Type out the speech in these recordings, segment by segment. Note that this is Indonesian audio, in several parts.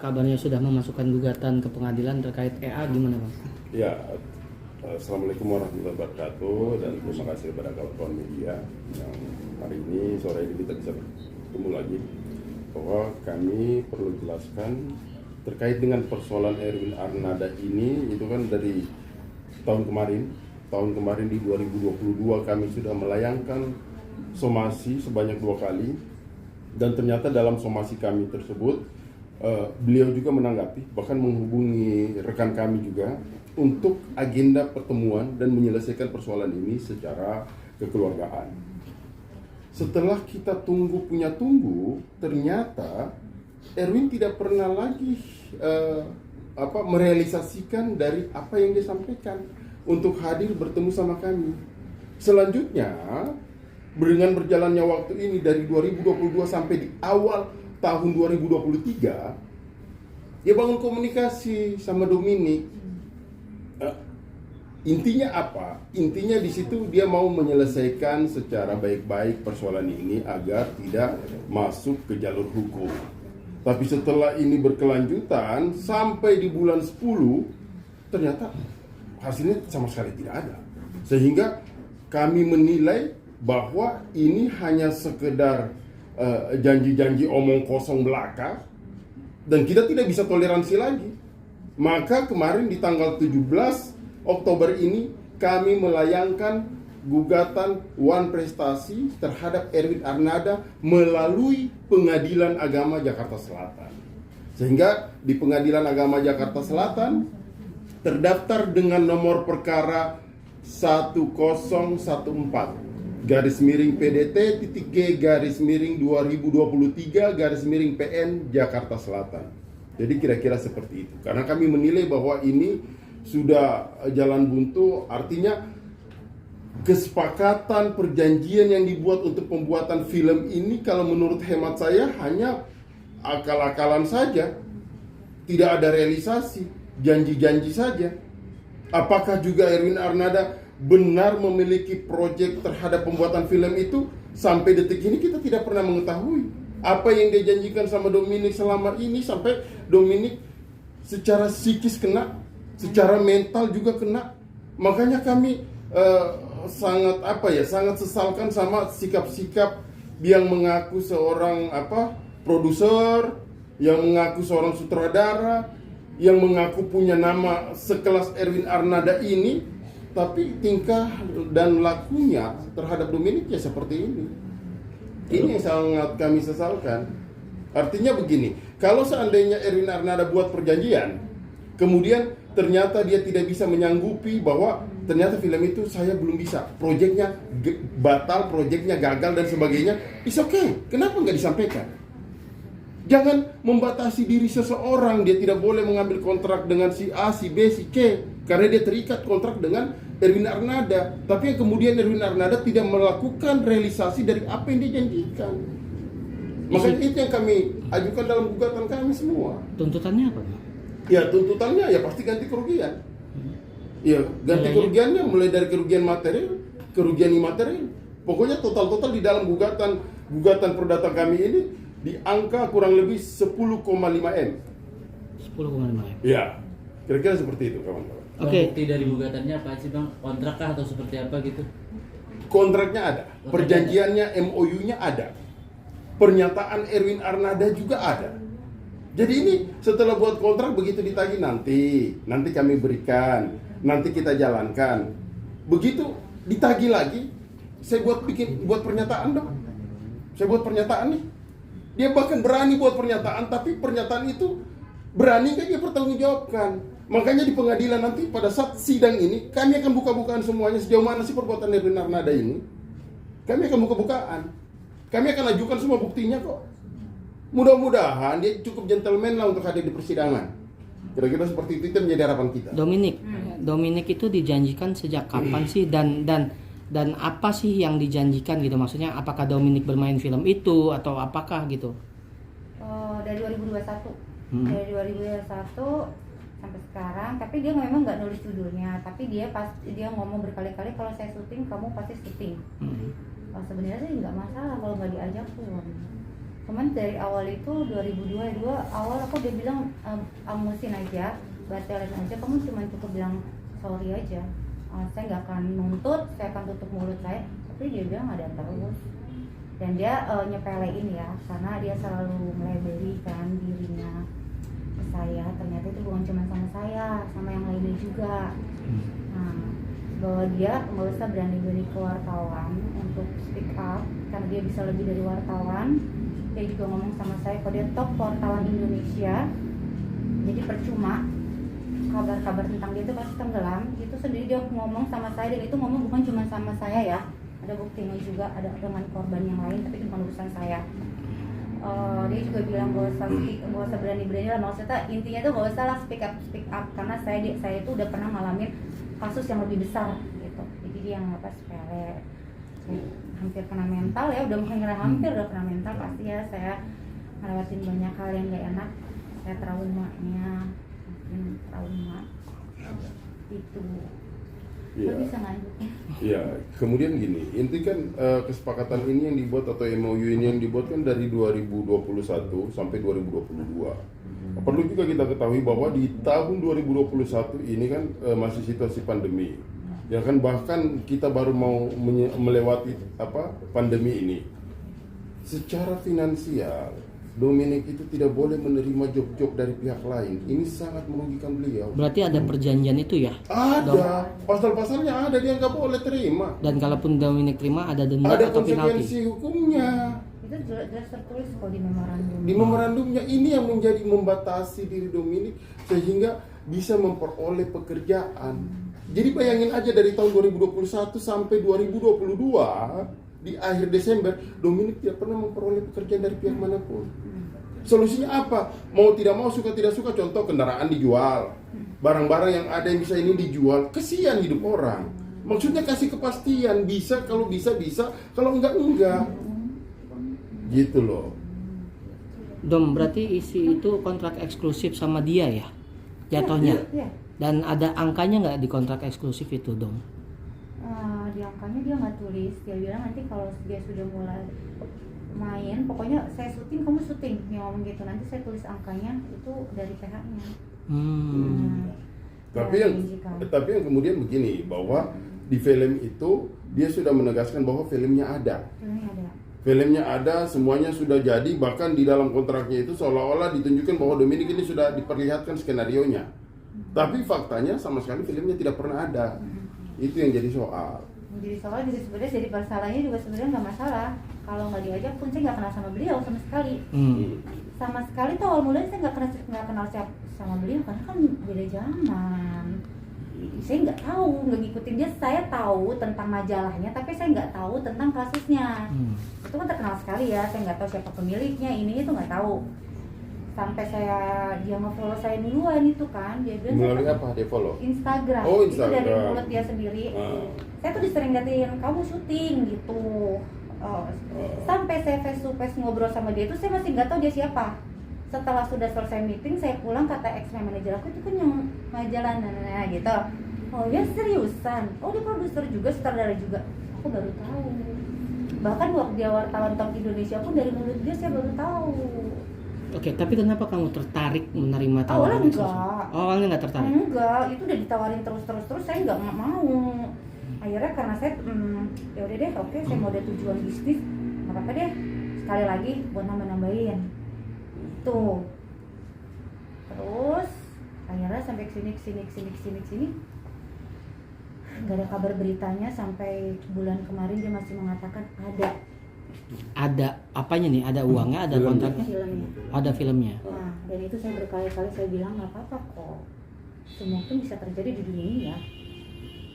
kabarnya sudah memasukkan gugatan ke pengadilan terkait EA, gimana Bang? Ya, Assalamualaikum warahmatullahi wabarakatuh, dan terima kasih kepada kawan-kawan media yang hari ini sore ini kita bisa bertemu lagi, bahwa kami perlu jelaskan terkait dengan persoalan Erwin Arnada ini. Itu kan dari tahun kemarin di 2022 kami sudah melayangkan somasi sebanyak 2 kali, dan ternyata dalam somasi kami tersebut beliau juga menanggapi, bahkan menghubungi rekan kami juga untuk agenda pertemuan dan menyelesaikan persoalan ini secara kekeluargaan. Setelah kita tunggu, ternyata Erwin tidak pernah lagi merealisasikan dari apa yang dia sampaikan untuk hadir bertemu sama kami. Selanjutnya, dengan berjalannya waktu ini dari 2022 sampai di awal tahun 2023, dia bangun komunikasi sama Dominic. Intinya apa? Intinya di situ dia mau menyelesaikan secara baik-baik persoalan ini agar tidak masuk ke jalur hukum. Tapi setelah ini berkelanjutan sampai di bulan 10, ternyata hasilnya sama sekali tidak ada. Sehingga kami menilai bahwa ini hanya sekedar janji-janji omong kosong belaka, dan kita tidak bisa toleransi lagi. Maka kemarin di tanggal 17 Oktober ini kami melayangkan gugatan One Prestasi terhadap Erwin Arnada melalui Pengadilan Agama Jakarta Selatan. Sehingga di Pengadilan Agama Jakarta Selatan terdaftar dengan nomor perkara 1014 PDT-G-2023-PN Jakarta Selatan. Jadi kira-kira seperti itu. Karena kami menilai bahwa ini sudah jalan buntu, artinya kesepakatan perjanjian yang dibuat untuk pembuatan film ini kalau menurut hemat saya hanya akal-akalan saja. Tidak ada realisasi, janji-janji saja. Apakah juga Erwin Arnada benar memiliki proyek terhadap pembuatan film itu? Sampai detik ini kita tidak pernah mengetahui apa yang dia janjikan sama Dominic selama ini, sampai Dominic secara psikis kena, secara mental juga kena. Makanya kami sangat sesalkan sama sikap-sikap yang mengaku seorang produser, yang mengaku seorang sutradara, yang mengaku punya nama sekelas Erwin Arnada ini, tapi tingkah dan lakunya terhadap Dominic ya seperti ini. Ini yang sangat kami sesalkan. Artinya begini, kalau seandainya Erwin Arnada buat perjanjian, kemudian ternyata dia tidak bisa menyanggupi bahwa ternyata film itu saya belum bisa, proyeknya batal, proyeknya gagal dan sebagainya, it's okay. Kenapa nggak disampaikan? Jangan membatasi diri seseorang. Dia tidak boleh mengambil kontrak dengan si A, si B, si C, karena dia terikat kontrak dengan Erwin Arnada. Tapi kemudian Erwin Arnada tidak melakukan realisasi dari apa yang dia janjikan. Makanya itu yang kami ajukan dalam gugatan kami semua. Tuntutannya apa? Ya tuntutannya ya pasti ganti kerugian. Ya ganti kerugiannya mulai dari kerugian material, kerugian imaterial. Pokoknya total di dalam gugatan perdata kami ini di angka kurang lebih 10,5 M. 10,5 M. Ya, kira-kira seperti itu kawan-kawan. Oke. Bukti dari gugatannya apa sih Bang? Kontrak kah atau seperti apa gitu? Kontraknya ada, perjanjiannya, MOU-nya ada, pernyataan Erwin Arnada juga ada. Jadi ini setelah buat kontrak begitu ditagih nanti kami berikan, nanti kita jalankan. Begitu ditagih lagi, saya buat pernyataan dong. Saya buat pernyataan nih. Dia bahkan berani buat pernyataan, tapi pernyataan itu berani kan dia pertanggungjawabkan. Makanya di pengadilan nanti pada saat sidang ini kami akan buka-bukaan semuanya sejauh mana sih perbuatan Erwin Arnada ini. Kami akan buka-bukaan. Kami akan ajukan semua buktinya kok. Mudah-mudahan dia cukup gentleman lah untuk hadir di persidangan. Kira-kira seperti itu menjadi harapan kita. Dominic itu dijanjikan sejak kapan sih, dan apa sih yang dijanjikan gitu? Maksudnya apakah Dominic bermain film itu atau apakah gitu? Dari 2021. Dari 2021 sampai sekarang, tapi dia memang nggak nulis judulnya, tapi dia ngomong berkali-kali kalau saya syuting kamu pasti syuting. Sebenarnya sih nggak masalah kalau nggak diajak pun. Cuman dari awal itu 2022 awal aku udah bilang amusin aja, batalin aja, kamu cuma cukup bilang sorry aja. Saya nggak akan nuntut, saya akan tutup mulut saya. Tapi dia bilang ada terus. Dan dia nyepelein ya, karena dia selalu melabeli-kan dirinya ke saya. Ternyata itu bukan cuma sama saya, sama yang lainnya juga. Nah, bahwa dia nggak usah berani-berani ke wartawan untuk speak up, karena dia bisa lebih dari wartawan. Dia juga ngomong sama saya kalau dia top wartawan Indonesia, jadi percuma kabar-kabar tentang dia itu pasti tenggelam. Itu sendiri dia ngomong sama saya, dan itu ngomong bukan cuma sama saya ya, ada buktinya juga, ada dengan korban yang lain, tapi itu bukan urusan saya. Dia juga bilang gak usah berani-berani lah, maksudnya intinya tuh gak usah lah speak up karena saya itu udah pernah ngalamin kasus yang lebih besar gitu. Jadi dia yang sepele, hampir kena mental ya, udah kena mental pasti ya. Saya ngelewatin banyak hal yang gak enak, saya trauma itu. Iya. Bisa lanjutin. Ya, kemudian gini, inti kan kesepakatan ini yang dibuat atau MOU ini yang dibuat kan dari 2021 sampai 2022. Perlu juga kita ketahui bahwa di tahun 2021 ini kan masih situasi pandemi. Ya kan, bahkan kita baru mau melewati pandemi ini. Secara finansial, Dominic itu tidak boleh menerima job-job dari pihak lain. Ini sangat merugikan beliau. Berarti ada perjanjian itu ya? Ada, pasal-pasalnya ada, dia nggak boleh terima. Dan kalaupun Dominic terima ada denda Ada atau penalti? konsekuensi hukumnya. Itu jelas tertulis kok di memorandum. Di memorandumnya ini yang menjadi membatasi diri Dominic sehingga bisa memperoleh pekerjaan. Jadi bayangin aja dari tahun 2021 sampai 2022 di akhir Desember, Dominic tidak pernah memperoleh pekerjaan dari pihak manapun. Solusinya apa? Mau tidak mau, suka tidak suka, contoh kendaraan dijual, barang-barang yang ada yang bisa ini dijual. Kesian hidup orang. Maksudnya kasih kepastian, bisa, kalau bisa, kalau enggak. Gitu loh. Dom, berarti isi itu kontrak eksklusif sama dia ya? Jatuhnya? Iya. Dan ada angkanya nggak di kontrak eksklusif itu, Dom? Di angkanya dia nggak tulis. Dia bilang nanti kalau dia sudah mulai main, pokoknya saya syuting, kamu syuting. Dia ngomong gitu, nanti saya tulis angkanya itu dari PH-nya. Tapi yang kemudian begini, bahwa di film itu dia sudah menegaskan bahwa filmnya ada. Filmnya ada, semuanya sudah jadi, bahkan di dalam kontraknya itu seolah-olah ditunjukkan bahwa Dominic ini sudah diperlihatkan skenarionya. Tapi faktanya sama sekali filmnya tidak pernah ada. Itu yang jadi soal. Jadi soal juga sebenarnya jadi masalahnya juga sebenarnya nggak masalah. Kalau nggak diajak pun saya nggak kenal sama beliau sama sekali. Sama sekali tuh awal mulanya saya nggak kenal sama beliau karena kan beda zaman. Saya nggak tahu, nggak ngikutin dia. Saya tahu tentang majalahnya, tapi saya nggak tahu tentang kasusnya. Itu kan terkenal sekali ya. Saya nggak tahu siapa pemiliknya, ininya tuh nggak tahu. Sampai dia nge-follow saya duluan itu kan, dia bilang melalui apa dia follow? Instagram. Oh, Itu Instagram. dari mulut dia sendiri. Saya tuh sering liatin kamu syuting gitu. Sampai saya face to face ngobrol sama dia itu saya masih nggak tahu dia siapa. Setelah sudah selesai meeting, saya pulang, kata ex-manager aku itu kan yang majalah gitu. Oh ya, seriusan? Oh, dia produser juga, sutradara juga. Aku baru tahu. Bahkan waktu dia wartawan Top Indonesia pun dari mulut dia saya baru tahu. Oke, tapi kenapa kamu tertarik menerima tawaran? Awalnya enggak. Awalnya nggak tertarik? Enggak, itu udah ditawarin terus saya nggak mau. Akhirnya karena saya ya udah deh, oke, saya mau ada tujuan bisnis, nggak apa-apa deh. Sekali lagi buat nambahin. Tuh. Terus akhirnya sampai kesini nggak ada kabar beritanya. Sampai bulan kemarin dia masih mengatakan Ada apanya nih? Ada uangnya, ada kontraknya? filmnya. Ada filmnya. Nah, dan itu saya berkali-kali saya bilang nggak apa-apa kok. Semua itu bisa terjadi di dunia ini ya.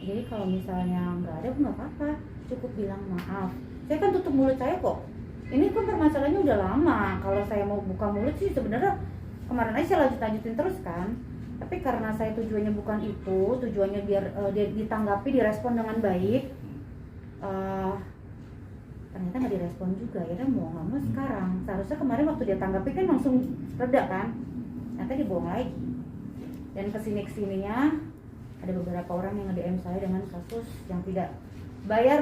Jadi kalau misalnya nggak ada pun nggak apa-apa, cukup bilang maaf. Saya kan tutup mulut saya kok. Ini kan permasalahannya udah lama. Kalau saya mau buka mulut sih sebenarnya kemarin aja saya lanjutin terus kan. Tapi karena saya tujuannya bukan itu, tujuannya biar dia ditanggapi, direspon dengan baik. Ternyata nggak direspon juga, ya udah mau nggak mau sekarang. Seharusnya kemarin waktu dia tanggapi kan langsung reda kan, ternyata dibohong lagi. Dan kesininya ada beberapa orang yang nge-DM saya dengan kasus yang tidak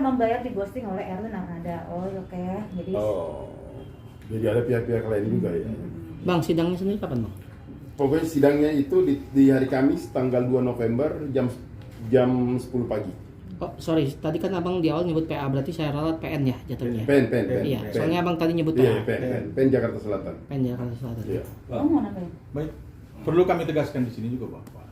membayar di ghosting oleh Erwin Arnada. Oh oke, jadi Jadi ada pihak-pihak lain juga ya. Bang, sidangnya sendiri kapan, Bang? Pokoknya sidangnya itu di hari Kamis tanggal 2 November jam 10 pagi. Oh, sorry, tadi kan Abang di awal nyebut PA, berarti saya ralat PN ya jatuhnya. PN. Iya, soalnya Abang tadi nyebut Iya, PA. PN Jakarta Selatan. PN Jakarta Selatan. Iya. Kamu mau nambahin? Baik, perlu kami tegaskan di sini juga bahwa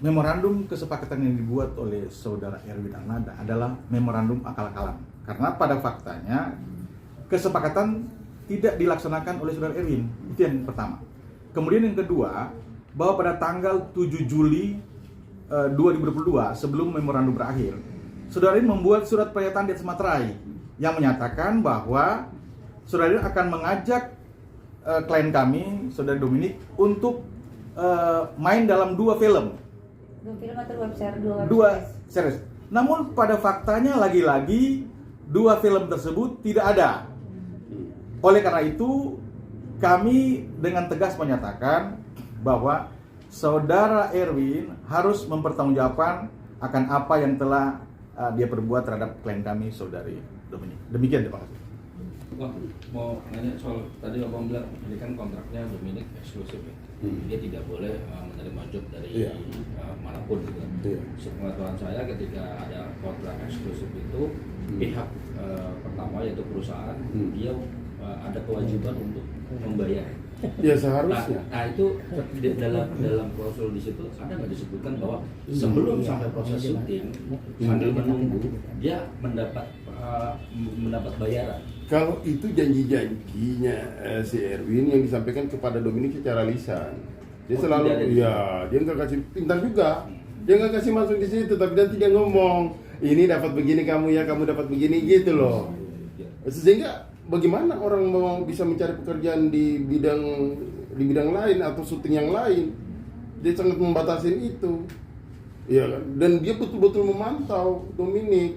memorandum kesepakatan yang dibuat oleh saudara Erwin Arnada adalah memorandum akal-akalan. Karena pada faktanya kesepakatan tidak dilaksanakan oleh saudara Erwin. Itu yang pertama. Kemudian yang kedua, bahwa pada tanggal 7 Juli 2022 sebelum memorandum berakhir, saudara Erwin membuat surat pernyataan di atas materai yang menyatakan bahwa saudara Erwin akan mengajak klien kami, saudara Dominik, untuk main dalam 2 film. 2 film atau Dua series. Namun pada faktanya lagi-lagi 2 film tersebut tidak ada. Oleh karena itu kami dengan tegas menyatakan bahwa saudara Erwin harus mempertanggungjawabkan akan apa yang telah dia perbuat terhadap klien kami, saudari Dominik. Demikian, terima kasih. Bang, mau nanya soal tadi Abang bilang ini kan kontraknya Dominik eksklusif ya. Dia tidak boleh menerima job dari manapun gitu. Iya. Sepengetahuan saya ketika ada kontrak eksklusif itu pihak pertama yaitu perusahaan dia ada kewajiban untuk membayar. Ya seharusnya. Nah itu dalam klausul di situ ada nggak disebutkan bahwa sebelum sampai proses syuting sambil menunggu dia mendapat bayaran. Kalau itu janji-janjinya si Erwin yang disampaikan kepada Dominik secara lisan. Dia selalu dia nggak kasih pintar juga. Dia nggak kasih masuk di situ, tapi nanti dia ngomong, ini dapat begini kamu ya, kamu dapat begini gitu loh. Sehingga bagaimana orang mau bisa mencari pekerjaan di bidang lain atau syuting yang lain? Dia sangat membatasi itu. Ya kan? Dan dia betul-betul memantau Dominik.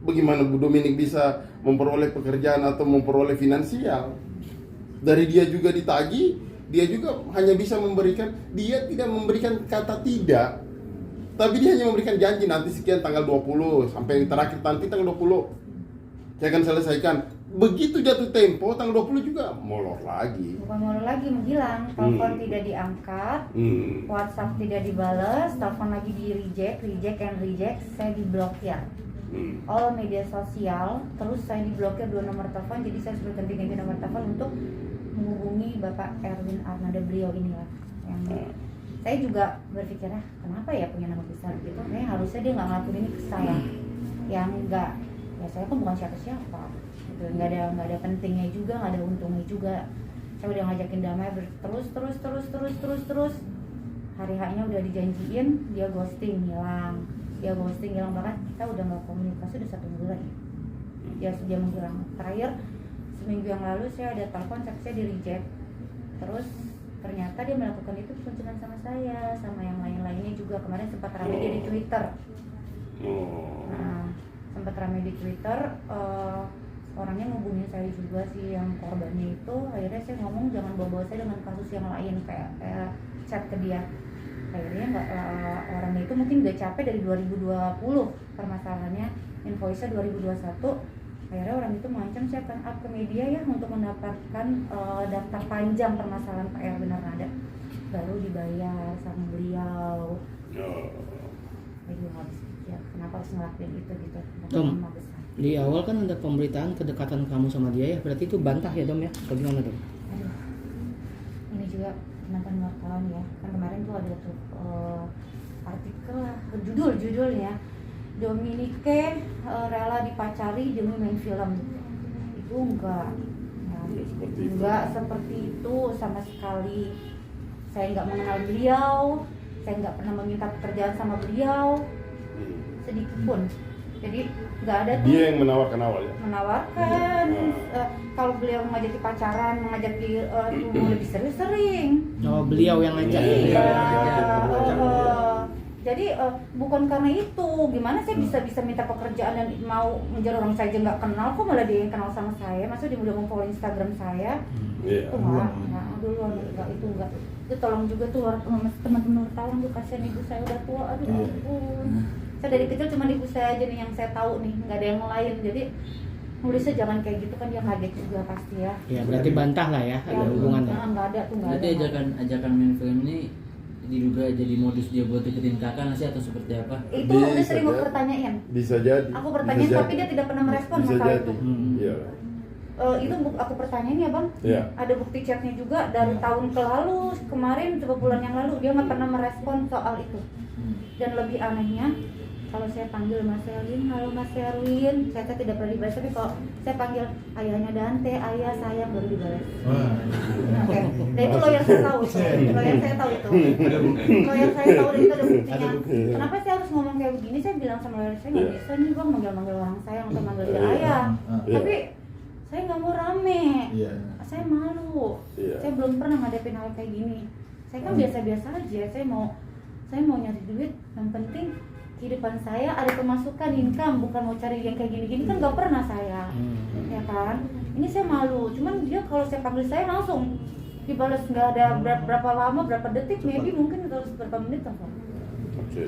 Bagaimana Bu Dominik bisa memperoleh pekerjaan atau memperoleh finansial? Dari dia juga ditagih, dia juga hanya bisa memberikan, dia tidak memberikan kata tidak, tapi dia hanya memberikan janji nanti sekian tanggal 20 sampai yang terakhir nanti tanggal 20 saya akan selesaikan. Begitu jatuh tempo tanggal 20 juga molor lagi. Bukan molor lagi, menghilang. Telepon tidak diangkat, WhatsApp tidak dibalas, telepon lagi di reject, saya diblokir. All media sosial, terus saya diblokir 2 nomor telepon, jadi saya sudah ganti-ganti nomor telepon untuk menghubungi Bapak Erwin Arnada, beliau inilah yang saya juga berpikir kenapa ya punya nama besar gitu, harusnya dia nggak ngelakuin ini ke saya, yang nggak, ya saya kan bukan siapa-siapa gitu, nggak ada pentingnya juga, nggak ada untungnya juga. Saya udah ngajakin damai terus hari hanya udah dijanjiin, dia ghosting hilang, bahkan kita udah nggak komunikasi udah 1 bulan ya, dia menghilang. Terakhir seminggu yang lalu saya ada telepon, saya di reject, terus ternyata dia melakukan itu bukan cuma sama saya, sama yang lain-lainnya juga. Kemarin sempat ramai dia di Twitter. Nah, sempat ramai di Twitter, orangnya ngubungin saya juga sih yang korbannya itu. Akhirnya saya ngomong jangan bawa-bawa saya dengan kasus yang lain, kayak chat ke dia. Akhirnya orangnya itu mungkin udah capek dari 2020 permasalahannya, invoice-nya 2021. Akhirnya orang itu mengancam saya akan up ke media ya untuk mendapatkan daftar panjang permasalahan Pak Erwin Arnada, baru dibayar sama beliau. Jadi habis ya, kenapa harus ngelakuin itu gitu? Dom, di awal kan ada pemberitaan kedekatan kamu sama dia ya, berarti itu bantah ya Dom ya? Atau gimana Dom? Aduh, ini juga mantan wartawan ya, kan kemarin tuh ada tuh artikel lah, judulnya Dominike rela dipacari demi main film. Itu enggak seperti itu sama sekali. Saya nggak mengenal beliau, saya nggak pernah meminta pekerjaan sama beliau sedikit pun. Jadi nggak ada tuh. Dia yang menawarkan awal ya? Menawarkan. Kalau beliau mengajak pacaran, mengajak lebih sering. Oh, beliau yang ngajak. Iya. Jadi bukan karena itu, gimana saya bisa minta pekerjaan dan mau ngejar orang saya aja nggak kenal, kok malah dia yang kenal sama saya, maksudnya dia udah mau follow Instagram saya. Itu enggak, itu tolong juga tuh teman-teman wartawan tuh, kasihan ibu saya udah tua, aduh ampun. Saya dari kecil cuma ibu saya aja nih yang saya tahu nih, nggak ada yang lain, jadi nulisnya jangan kayak gitu kan, dia kaget juga pasti ya. Ya berarti bantah lah ya, ada hubungannya. Nggak ada tuh, nggak Berarti ada. ajakan main film ini diduga jadi modus dia buat deketin kakak nggak sih atau seperti apa? Itu udah Bisa sering aku jadi. pertanyain. Bisa jadi. Aku bertanya Bisa tapi jadi. dia tidak pernah merespon Bisa masalah jadi. itu. Iya. Itu aku pertanyain ya bang. Iya. Ada bukti chatnya juga dari tahun ke lalu, kemarin beberapa bulan yang lalu dia nggak pernah merespon soal itu. Dan lebih anehnya, kalau saya panggil Mas Erwin, halo Mas Erwin, saya tidak pernah dibalas. Tapi kalau saya panggil ayahnya Dante, ayah sayang, baru dibalas. Oke. Dan itu lawyer saya tahu, lawyer saya tahu itu. Lawyer saya tahu dan itu ada buktinya. Kenapa saya harus ngomong kayak begini? Saya bilang sama lawyer saya nggak bisa nih bang manggil orang sayang atau manggil dia ayah. Iya. Tapi saya nggak mau rame. Iya. Saya malu. Iya. Saya belum pernah ngadepin hal kayak gini. Saya kan biasa-biasa aja. Saya mau nyari duit. Yang penting kehidupan saya ada pemasukan, income, bukan mau cari yang kayak gini-gini kan nggak pernah saya. Ya kan? Ini saya malu. Cuman dia kalau saya panggil saya langsung dibalas, nggak ada berapa lama, berapa detik, maybe mungkin kalau berapa menit langsung.